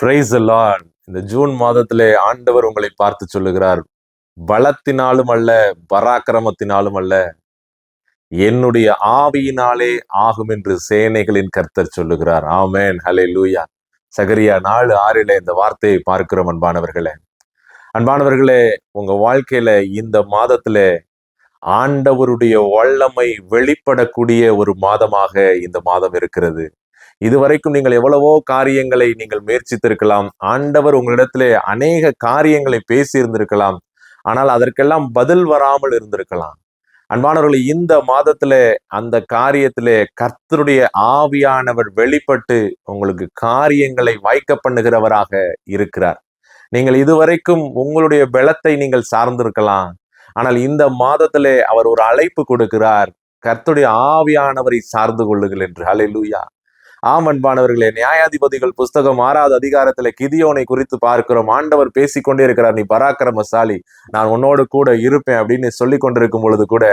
Price the Lord. இந்த June மாதத்திலே ஆண்டவர் உங்களை பார்த்து சொல்லுகிறார், பலத்தினாலும் அல்ல, பராக்கிரமத்தினாலும் அல்ல, என்னுடைய ஆவியினாலே ஆகும் என்று சேனைகளின் கர்த்தர் சொல்லுகிறார். ஆமென், ஹல்லேலூயா. சகரியா 4:6 இந்த வார்த்தையை பார்க்கிறோம். அன்பானவர்களே, உங்க வாழ்க்கையில இந்த மாதத்திலே ஆண்டவருடைய வல்லமை வெளிப்படக்கூடிய ஒரு மாதமாக இந்த மாதம் இருக்கிறது. இதுவரைக்கும் நீங்கள் எவ்வளவோ காரியங்களை நீங்கள் முயற்சித்திருக்கலாம். ஆண்டவர் உங்களிடத்திலே அநேக காரியங்களை பேசி இருந்திருக்கலாம். ஆனால் அதற்கெல்லாம் பதில் வராமல் இருந்திருக்கலாம். அன்பானவர்களே, இந்த மாதத்திலே அந்த காரியத்திலே கர்த்தருடைய ஆவியானவர் வெளிப்பட்டு உங்களுக்கு காரியங்களை வாய்க்க பண்ணுகிறவராக இருக்கிறார். நீங்கள் இதுவரைக்கும் உங்களுடைய பலத்தை நீங்கள் சார்ந்திருக்கலாம். ஆனால் இந்த மாதத்திலே அவர் ஒரு அழைப்பு கொடுக்கிறார், கர்த்தருடைய ஆவியானவரை சார்ந்து கொள்ளுங்கள் என்று. ஹல்லேலூயா. ஆம் அன்பானவர்களே, நியாயாதிபதிகள் புஸ்தகம் 6வது அதிகாரத்துல கிதியோனை குறித்து பார்க்கிறோம். ஆண்டவர் பேசிக்கொண்டே இருக்கிறார், நீ பராக்கிரமசாலி, நான் உன்னோடு கூட இருப்பேன் அப்படின்னு சொல்லி கொண்டிருக்கும் பொழுது கூட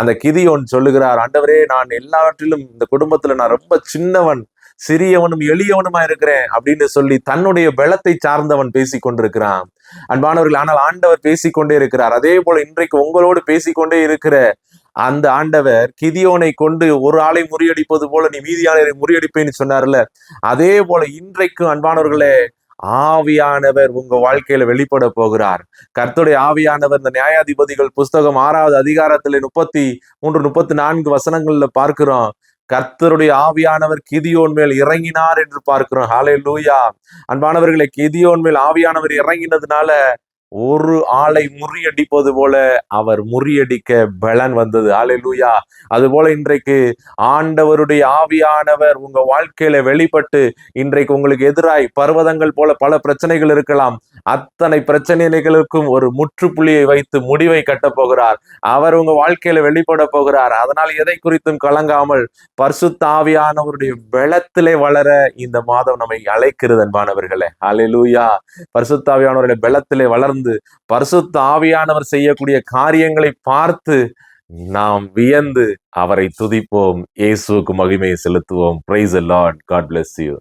அந்த கிதியோன் சொல்லுகிறார், ஆண்டவரே, நான் எல்லாவற்றிலும் இந்த குடும்பத்துல நான் ரொம்ப சின்னவன், சிறியவனும் எளியவனுமா இருக்கிறேன் அப்படின்னு சொல்லி தன்னுடைய பலத்தை சார்ந்தவன் பேசி கொண்டிருக்கிறான். அன்பானவர்கள், ஆனால் ஆண்டவர் பேசிக்கொண்டே இருக்கிறார். அதே போல இன்றைக்கு உங்களோடு பேசிக்கொண்டே இருக்கிற அந்த ஆண்டவர் கிதியோனை கொண்டு ஒரு ஆளை முறியடிப்பது போல நீ மீதியாளரை முறியடிப்பேன்னு சொன்னார்ல, அதே போல இன்றைக்கும் அன்பானவர்களே, ஆவியானவர் உங்க வாழ்க்கையில வெளிப்பட போகிறார். கர்த்தருடைய ஆவியானவர் இந்த நியாயாதிபதிகள் புஸ்தகம் 6வது அதிகாரத்துல 33-34 வசனங்கள்ல பார்க்கிறோம். கர்த்தருடைய ஆவியானவர் கிதியோன் மேல் இறங்கினார் என்று பார்க்கிறோம். ஹல்லேலூயா. அன்பானவர்களை, கிதியோன் மேல் ஆவியானவர் இறங்கினதுனால ஒரு ஆளை முறியடிப்பது போல அவர் முறியடிக்க பலன் வந்தது. ஹல்லேலூயா. அது போல இன்றைக்கு ஆண்டவருடைய ஆவியானவர் உங்க வாழ்க்கையில வெளிப்பட்டு இன்றைக்கு உங்களுக்கு எதிராய் பர்வதங்கள் போல பல பிரச்சனைகள் இருக்கலாம். அத்தனை பிரச்சனைகளுக்கும் ஒரு முற்றுப்புள்ளியை வைத்து முடிவை கட்ட போகிறார். அவர் உங்க வாழ்க்கையில வெளிப்பட போகிறார். அதனால் எதை குறித்தும் கலங்காமல் பரிசுத்த ஆவியானவருடைய பலத்திலே வளர இந்த மாதம் நம்மை அழைக்கிறது. அன்பானவர்களே, ஹல்லேலூயா. பரிசுத்த ஆவியானவருடைய பலத்திலே வளர்ந்து பரிசுத்த ஆவியானவர் செய்யக்கூடிய காரியங்களை பார்த்து நாம் வியந்து அவரை துதிப்போம், இயேசுவுக்கு மகிமையை செலுத்துவோம். Praise the Lord. God bless you.